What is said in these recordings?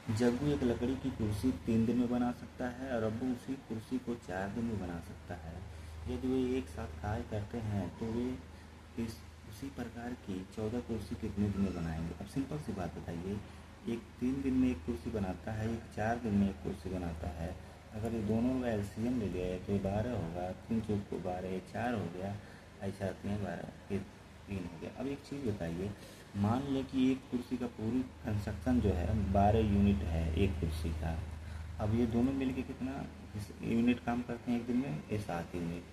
जग्गू एक लकड़ी की कुर्सी 3 दिन में बना सकता है और अब्बू उसी कुर्सी को 4 दिन में बना सकता है। यदि वे एक साथ कार्य करते हैं तो वे इस उसी प्रकार की 14 कुर्सी कितने दिन में बनाएंगे। अब सिंपल सी बात बताइए, एक 3 दिन में एक कुर्सी बनाता है, एक 4 दिन में एक कुर्सी बनाता है। अगर ये दोनों का एलसीएम ले लिया तो ये 12 होगा, 3 चौक को 12, ये 4 हो गया, ऐसा 3 12 ये 3 हो गया। अब एक चीज़ बताइए, मान लें कि एक कुर्सी का पूरी कंस्ट्रक्शन जो है 12 यूनिट है एक कुर्सी का। अब ये दोनों मिलके कितना यूनिट काम करते हैं एक दिन में, ये 7 यूनिट।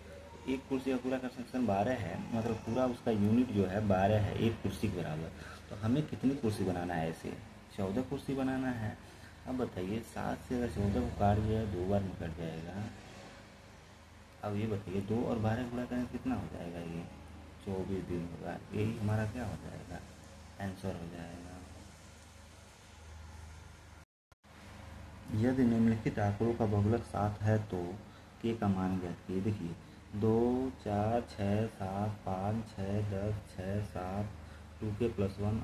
एक कुर्सी का पूरा कंस्ट्रक्शन 12 है, मतलब पूरा उसका यूनिट जो है 12 है एक कुर्सी के बराबर। तो हमें कितनी कुर्सी बनाना है, ऐसे 14 कुर्सी बनाना है। अब बताइए 7 से अगर 14 को काट दिया 2 बार में कट जाएगा। अब ये बताइए 2 और 12 गुणा करें कितना हो जाएगा, ये 24 दिन होगा। यही हमारा क्या हो जाएगा, आंसर हो जाएगा। यदि निम्नलिखित आंकड़ों का बहुलक 7 है तो के का मान ज्ञात कीजिए। देखिए 2 4 6 7 5 6 10 6 7 2k+1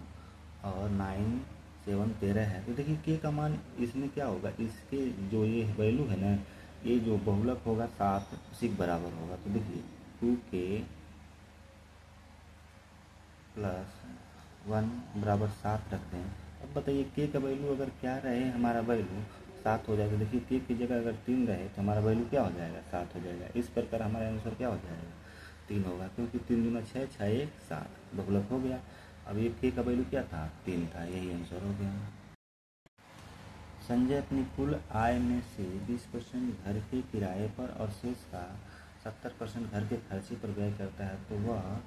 और 9 7 13 है। तो देखिए के का मान इसमें क्या होगा, इसके जो ये वैल्यू है ना, ये जो बहुलक होगा 7 उसी के बराबर होगा। तो देखिए 2k+1 बराबर 7 रखते हैं। अब बताइए के का वैल्यू अगर क्या रहे, हमारा वैल्यू 7 हो जाएगा। देखिए के की जगह अगर 3 रहे तो हमारा वैल्यू क्या हो जाएगा, 7 हो जाएगा। इस प्रकार हमारा आंसर क्या हो जाएगा, 3 होगा, क्योंकि 3 दूना 6, 6 1 7 बहुलक हो गया। अब ये के का वैल्यू क्या था, 3 था, यही आंसर हो गया। संजय अपनी कुल आय में से 20% घर के किराए पर और शेष का 70% घर के खर्चे पर व्यय करता है, तो वह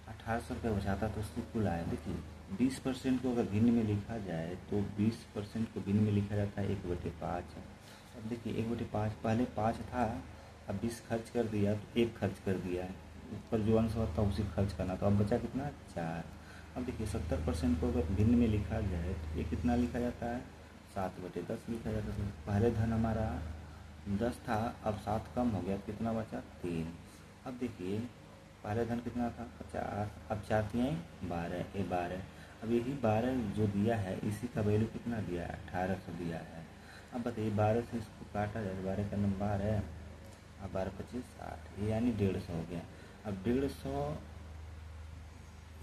1800 रुपये बचाता। तो उसकी कुल आय, देखिए 20% को अगर भिन्न में लिखा जाए तो 20% को भिन्न में लिखा जाता है 1/5। अब देखिए 1/5, पहले 5 था, अब 20 खर्च कर दिया तो 1 खर्च कर दिया, ऊपर जो अंश होता है उसी खर्च करना, तो अब बचा कितना, 4। अब देखिए 70% को अगर भिन्न में लिखा जाए तो ये कितना लिखा जाता है, 7/10 लिखा जाता है। पहले धन हमारा 10 था, अब 7 कम हो गया, कितना बचा, 3। अब देखिए पहले धन कितना था, 50, अब 4 3 12, ये 12। अब यही 12 जो दिया है इसी का वैल्यू कितना दिया है, 1800 दिया है। अब बताइए 12 से इसको काटा जाए, 12 का नंबर 12 है, अब 12 25 60, ये यानी 150 हो गया। अब 150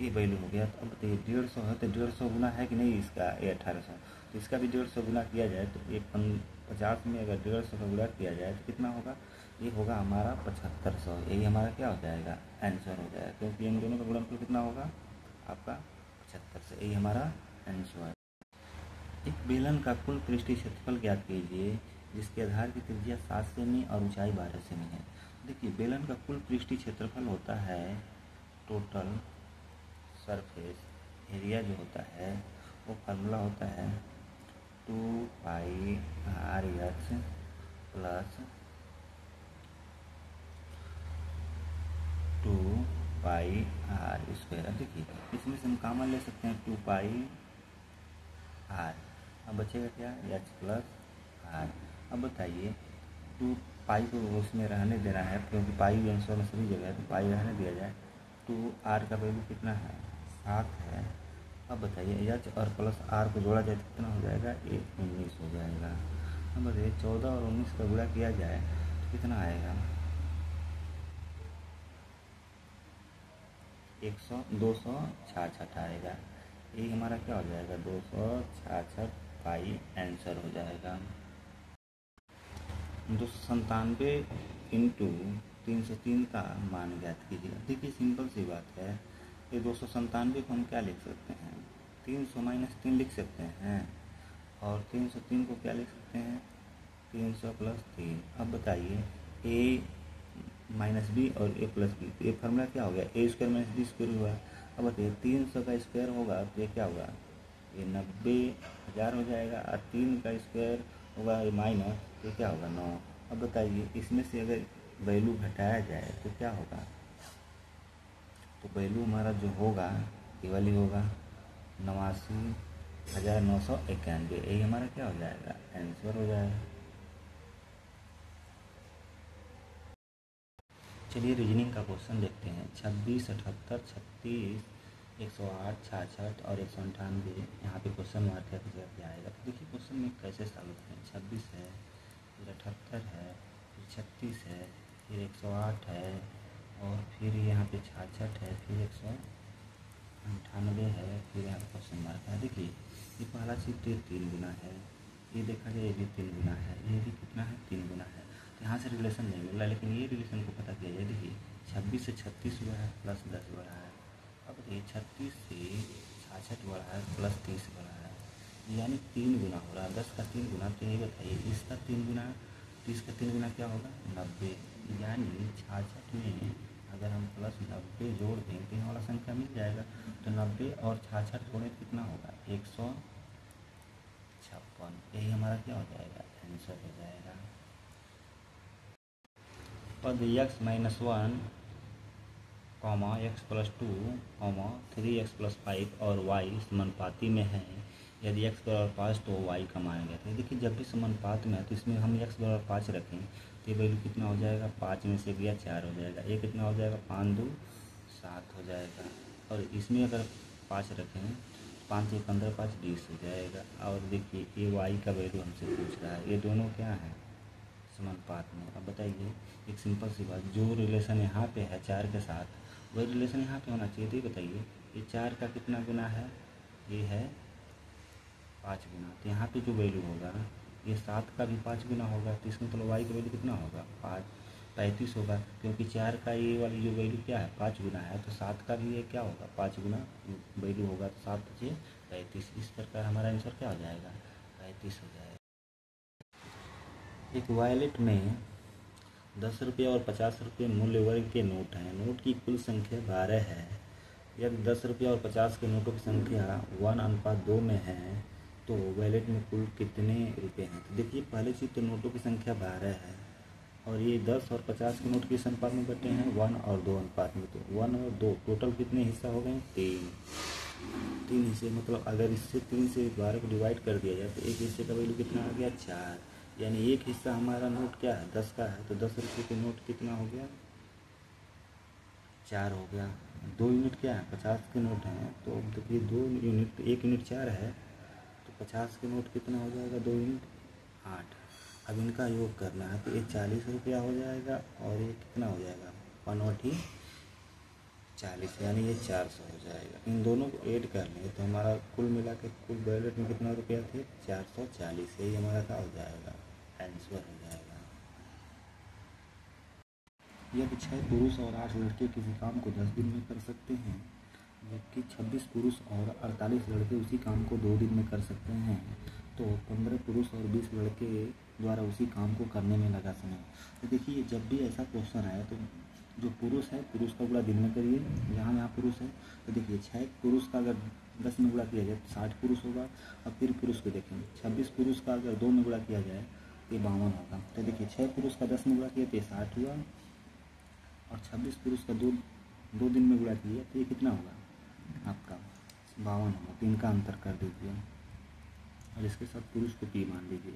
ये वैल्यू हो गया। तो अब बताइए 150 है तो 150 गुना है कि नहीं इसका, ये 1800, तो इसका भी 150 गुना किया जाए तो ये 50 में अगर 150 का गुणा किया जाए तो कितना होगा, ये होगा हमारा 7500। यही हमारा क्या हो जाएगा, आंसर हो जाएगा, क्योंकि इन दोनों का गुणनफल कितना होगा आपका 75 से, यही हमारा आंसर है। एक बेलन का कुल पृष्ठीय क्षेत्रफल ज्ञात कीजिए जिसके आधार की त्रिज्या 7 सेमी और ऊंचाई 12 सेमी है। देखिए बेलन का कुल पृष्ठीय क्षेत्रफल होता है टोटल सरफेस एरिया जो होता है, वो फार्मूला होता है 2πr(h) प्लस 2πr²। देखिए इसमें से हम कॉमन ले सकते हैं 2πr, अब बचेगा क्या, h प्लस r। अब बताइए 2 पाई को उसमें रहने देना है, क्योंकि पाई आंसर में सभी जगह है, तो पाई रहने दिया जाए। 2r का वैल्यू कितना है, 7 है। अब बताइए एच और प्लस आर को जोड़ा जाए तो कितना हो जाएगा, ये 19 हो जाएगा। अब बताइए 14 और 19 का गुणा किया जाए तो कितना आएगा, 266 आएगा। यही हमारा क्या हो जाएगा, 266 पाई आंसर हो जाएगा। 297 इंटू 303 का मान ज्ञात कीजिएगा। देखिए सिंपल सी बात है, ये 297 को हम क्या लिख सकते हैं, 300 - 3 लिख सकते हैं, और 303 को क्या लिख सकते हैं, 300 + 3। अब बताइए a माइनस बी और a प्लस बी, तो ये फार्मूला क्या हो गया, a² - b² हुआ। अब बताइए 300 का स्क्वायर होगा तो ये क्या होगा, ये 90,000 हो जाएगा, और 3 का स्क्वायर होगा ये माइनस, तो क्या होगा 9। अब बताइए इसमें से अगर वैल्यू घटाया जाए तो क्या होगा, तो वैल्यू हमारा जो होगा ये वाली होगा 89,991। यही हमारा क्या हो जाएगा, आंसर हो जाएगा। चलिए रीजनिंग का क्वेश्चन देखते हैं। 26, 78, 36, 108, 66 और 198 यहाँ पे क्वेश्चन मार्क है तो आएगा। तो देखिए क्वेश्चन में कैसे सॉल्व करें। 26 है, फिर 78 है, फिर 36 है, फिर 108 है, और फिर यहाँ पे 66 है, फिर 198 है, फिर यहाँ क्वेश्चन मार्क है। देखिए ये पहला चीज तो 3 गुना है, ये देखा जाए ये भी 3 गुना है, ये भी कितना है 3 गुना है। तो यहाँ से रिलेशन नहीं मिल रहा, लेकिन ये रिलेशन को पता किया जाए। देखिए 26 से 36 हुआ है प्लस 10 बढ़ा है। अब देखिए 36 से 66 बढ़ा है प्लस 30 बढ़ा है, यानी 3 गुना हो रहा है। 10 का 3 गुना, तो ये बताइए इसका 3 गुना 30 का 3 गुना क्या होगा 90, यानी 66 में अगर हम प्लस 90 जोड़ दें तो यहाँ वाला संख्या मिल जाएगा। तो 90 और 66 जोड़ें तो कितना होगा 156, यही हमारा क्या हो जाएगा आंसर हो जाएगा। पद x-1, x+2, 3x+5 और y समानुपाती में है। यदि x बराबर 5 तो y का माना गया था। देखिए जब भी समानुपात में है तो इसमें हम x बराबर 5 रखें तो ये वैल्यू कितना हो जाएगा, 5 में से गया 4 हो जाएगा, ये कितना हो जाएगा 5 2 7 हो जाएगा। और इसमें अगर 5 रखें 5 से 15 5 20 हो जाएगा। और देखिए ये y का वैल्यू हमसे पूछ रहा है, ये दोनों क्या है समानुपात में। अब बताइए एक सिंपल सी बात, जो रिलेशन यहाँ पे है 4 के साथ वही रिलेशन यहाँ पे होना चाहिए। तो ये बताइए ये 4 का कितना गुना है, ये है 5 गुना। तो यहाँ पे जो वैल्यू होगा ये 7 का भी 5 गुना होगा, तो इसका मतलब y का वैल्यू कितना होगा 35 होगा, क्योंकि 4 का ये वाली जो वैल्यू क्या है 5 गुना है, तो 7 का भी ये क्या होगा 5 गुना वैल्यू होगा, तो 7 × 35। इस प्रकार हमारा आंसर क्या हो जाएगा 35 हो जाएगा। एक वॉलेट में 10 रुपये और 50 रुपये मूल्य वर्ग के नोट हैं। नोट की कुल संख्या 12 है। यदि 10 रुपये और 50 के नोटों की संख्या 1:2 में है तो वॉलेट में कुल कितने रुपये हैं। तो देखिए पहले चीज़ तो नोटों की संख्या 12 है और ये 10 और 50 के नोट किस अनुपात में बटे हैं 1 और 2 अनुपात में। तो 1 और 2 टोटल कितने हिस्सा हो गए 3 हिस्से। मतलब अगर इससे 3 से 12 को डिवाइड कर दिया जाए तो एक हिस्से का वैल्यू कितना आ गया 4, यानी एक हिस्सा हमारा नोट क्या है 10 का है, तो 10 रुपये के नोट कितना हो गया 4 हो गया। 2 यूनिट क्या है 50 के नोट हैं, तो देखिए 2 यूनिट 1 यूनिट 4 है, तो 50 के नोट कितना हो जाएगा 2 यूनिट 8। अब इनका योग करना है तो ये 40 रुपया हो जाएगा और ये कितना हो जाएगा 1 40, यानी ये 400 हो जाएगा। इन दोनों को ऐड कर लें तो हमारा कुल मिला के कुल वॉलेट में कितना रुपया थे 440, यही हमारा क्या हो जाएगा आंसर हो जाएगा। यदि 6 पुरुष और 8 लड़के किसी काम को 10 दिन में कर सकते हैं, जबकि 26 पुरुष और 48 लड़के उसी काम को 2 दिन में कर सकते हैं, तो 15 पुरुष और 20 लड़के द्वारा उसी काम को करने में लगा समय। तो देखिए जब भी ऐसा क्वेश्चन आए तो जो पुरुष है पुरुष का गुणा दिन में करिए, यहाँ पुरुष है तो देखिए 6 पुरुष का अगर 10 में गुणा किया जाए तो 60 पुरुष होगा। और फिर पुरुष को देखेंगे 26 पुरुष का अगर 2 में गुणा किया जाए तो 52 होगा। तो देखिए 6 पुरुष का 10 में गुणा किया तो 60 हुआ, और 26 पुरुष का 2 दिन में गुणा किया तो ये कितना होगा आपका 52 होगा। तो इनका अंतर कर दीजिए और इसके साथ पुरुष को P मान लीजिए।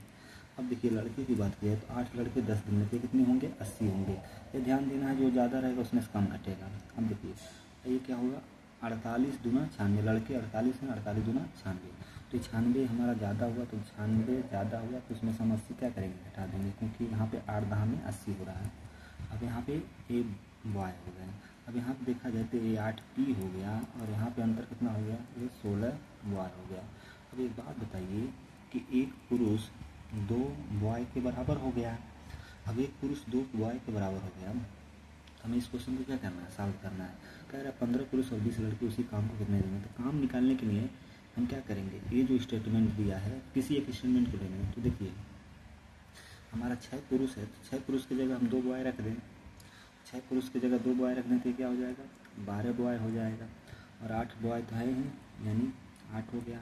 अब देखिए लड़के की बात की है तो 8 लड़के 10 दिन में कितने होंगे 80 होंगे। ये ध्यान देना है जो ज़्यादा रहेगा उसमें से कम घटेगा। अब देखिए ये क्या होगा 48 दूना 96, लड़के 48 हैं 48 दूना 96, तो 96 हमारा ज़्यादा हुआ, तो 96 ज़्यादा हुआ तो उसमें से हम 80 क्या करेंगे घटा देंगे, क्योंकि यहाँ पे 8 दहा में 80 हो रहा है। अब यहाँ पे ये वाई हो गया। अब यहाँ पे देखा जाए तो ये 8P हो गया और यहाँ पे अंतर कितना हो गया ये 16 वाई हो गया। अब एक बात बताइए कि एक पुरुष 2 बॉय के बराबर हो गया। अब एक पुरुष 2 बॉय के बराबर हो गया। हमें इस क्वेश्चन को क्या करना है सॉल्व करना है। कह रहा है 15 पुरुष और 20 लड़के उसी काम को कितने देंगे। तो काम निकालने के लिए हम क्या करेंगे, ये जो स्टेटमेंट दिया है किसी एक स्टेटमेंट को लेंगे। तो देखिए हमारा 6 पुरुष है तो 6 पुरुष की जगह हम 2 बॉय रख दें, 6 पुरुष की जगह 2 बॉय रख दें तो क्या हो जाएगा 12 बॉय हो जाएगा। और 8 बॉय तो है ही, यानी 8 हो गया,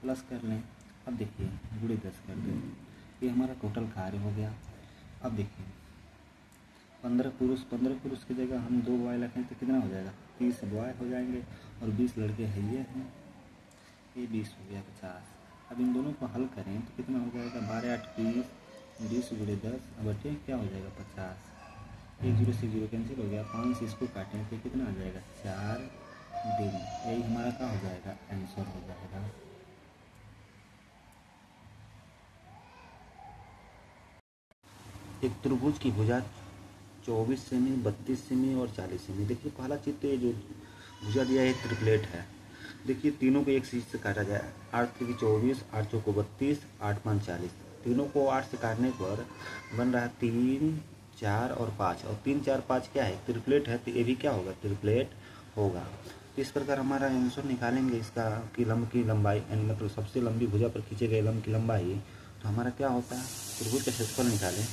प्लस कर लें। अब देखिए गुणे 10 कर दें, ये हमारा टोटल कार्य हो गया। अब देखिए 15 पुरुष की जगह हम 2 बॉय रखें तो कितना हो जाएगा 30 बॉय हो जाएंगे, और 20 लड़के है ये 20 हो गया 50। अब इन दोनों को हल करें तो कितना हो जाएगा 12 8 30, 20 गुणे 10 बटे क्या हो जाएगा 50। 1 0 से 0 कैंसिल हो गया, 5 से इसको काटें तो कितना आ जाएगा 4 दिन, यही हमारा क्या हो जाएगा, आंसर हो जाएगा। एक त्रिभुज की भुजा 24 सेमी, 32 सेमी और 40 सेमी। देखिए पहला चित्र, ये जो भुजा दिया है ट्रिपलेट है। देखिए तीनों को एक चीज से काटा जाए, 8 3 24, 8 चौको 32, 8 5 40। तीनों को 8 से काटने पर बन रहा है 3 4 और 5, और 3 4 5 क्या है, ट्रिपलेट है, तो ये भी क्या होगा, ट्रिपलेट होगा। इस प्रकार हमारा आंसर निकालेंगे इसका कि लंब की लंबाई, मतलब सबसे लंबी भुजा पर खींचे गए लंब की लंबाई, तो हमारा क्या होता है, त्रिभुज का क्षेत्रफल निकालें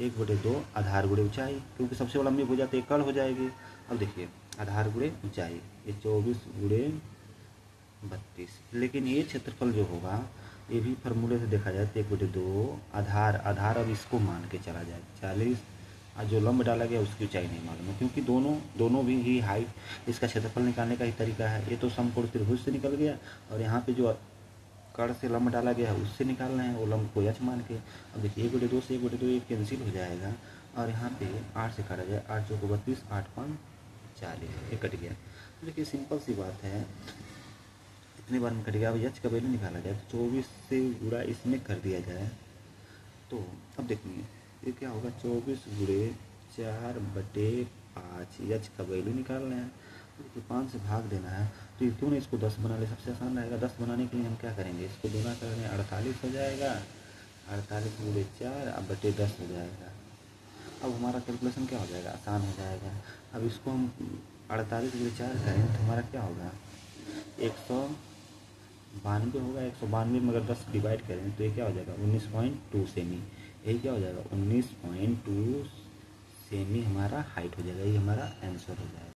1/2 आधार गुणे ऊंचाई, क्योंकि सबसे लंबी भुजा तो एकड़ हो जाएगी। अब देखिए आधार गुणे ऊंचाई, ये 24 गुणे 32, लेकिन ये क्षेत्रफल जो होगा ये भी फार्मूले से देखा जाए तो 1/2 आधार, अब इसको मान के चला जाए 40, और जो लंब डाला गया उसकी ऊंचाई नहीं मालूम है, क्योंकि दोनों भी ही हाइट, इसका क्षेत्रफल निकालने का ही तरीका है। ये तो समकोण त्रिभुज से निकल गया, और यहाँ पे जो कड़ से लंब डाला गया है उससे निकालना है, वो लंब को एच मान के। अब देखिए 1/2 से 1/2 ये कैंसिल हो जाएगा, और यहाँ पे 8 से काटा जाए, 8 चौको 32, 8 5 40, ये कट गया। तो देखिए सिंपल सी बात है, इतनी बार में कट गया। अब एच का वैल्यू निकाला जाए तो 24 से गुणा इसमें कर दिया जाए, तो अब देखिए ये क्या होगा, 24 गुणे 4/5, एच का वैल्यू निकालना है, तो 5 से भाग देना है। तो क्यों नहीं इसको 10 बना ले, सबसे आसान रहेगा। 10 बनाने के लिए हम क्या करेंगे, इसको गुना करेंगे, 48 हो जाएगा, 48 गुणे 4 अब बटे 10 हो जाएगा। अब हमारा कैलकुलेशन क्या हो जाएगा, आसान हो जाएगा। अब इसको हम 48 गुणे 4 करें तो हमारा क्या होगा, 192 होगा। 192 में अगर 10 डिवाइड करें तो ये क्या हो जाएगा, 19.2 सेमी। यही क्या हो जाएगा, 19.2 सेमी हमारा हाइट हो जाएगा, ये हमारा आंसर हो जाएगा।